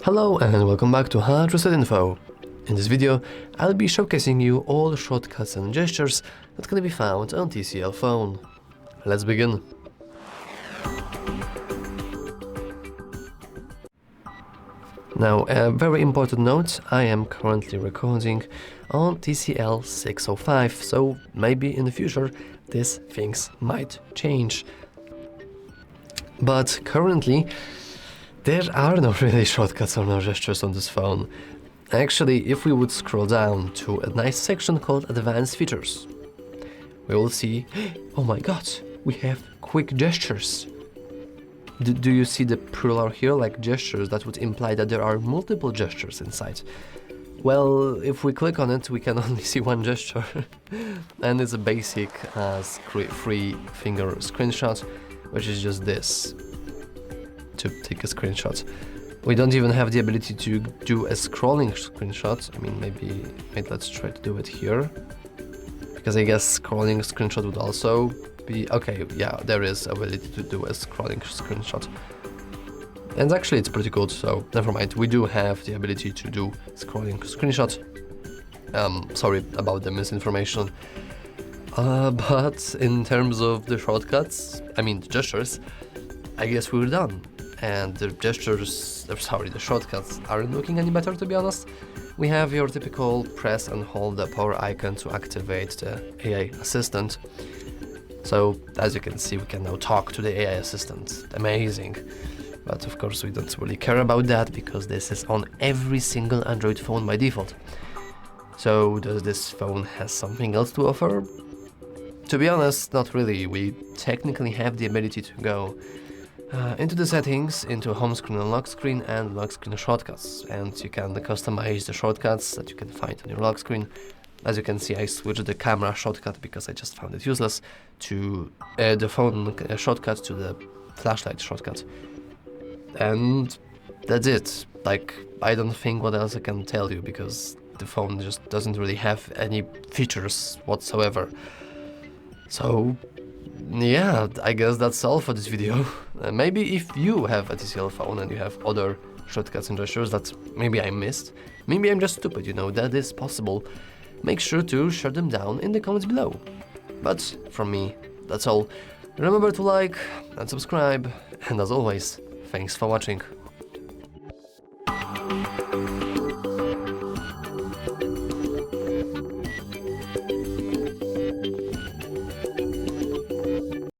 Hello and welcome back to HardReset.Info. In this video, I'll be showcasing you all the shortcuts and gestures that can be found on TCL Phone. Let's begin. Now, a very important note, I am currently recording on TCL 605, so maybe in the future these things might change. But currently, there are no really shortcuts or no gestures on this phone. Actually, if we would scroll down to a nice section called Advanced Features, we will see, oh my god, we have quick gestures. Do you see the plural here, like gestures? That would imply that there are multiple gestures inside. Well, if we click on it, we can only see one gesture. And it's a basic free finger screenshot, which is just this, to take a screenshot. We don't even have the ability to do a scrolling screenshot. I mean, maybe let's try to do it here, because I guess scrolling screenshot would also be okay. Yeah, there is ability to do a scrolling screenshot, and actually it's pretty good, so never mind. We do have the ability to do scrolling screenshot. Sorry about the misinformation, but in terms of the shortcuts, I mean the gestures, I guess we're done. And the the shortcuts aren't looking any better, to be honest. We have your typical press and hold the power icon to activate the AI assistant. So as you can see, we can now talk to the AI assistant. Amazing. But of course we don't really care about that, because this is on every single Android phone by default. So does this phone have something else to offer? To be honest, not really. We technically have the ability to go into the settings, into home screen and lock screen, and lock screen shortcuts, and you can customize the shortcuts that you can find on your lock screen. As you can see, I switched the camera shortcut because I just found it useless, to the phone shortcut, to the flashlight shortcut, and that's it. Like, I don't think what else I can tell you, because the phone just doesn't really have any features whatsoever. So yeah, I guess that's all for this video. Maybe if you have a TCL phone and you have other shortcuts and gestures that maybe I missed, maybe I'm just stupid, you know, that is possible. Make sure to share them down in the comments below. But from me, that's all. Remember to like and subscribe, and as always, thanks for watching.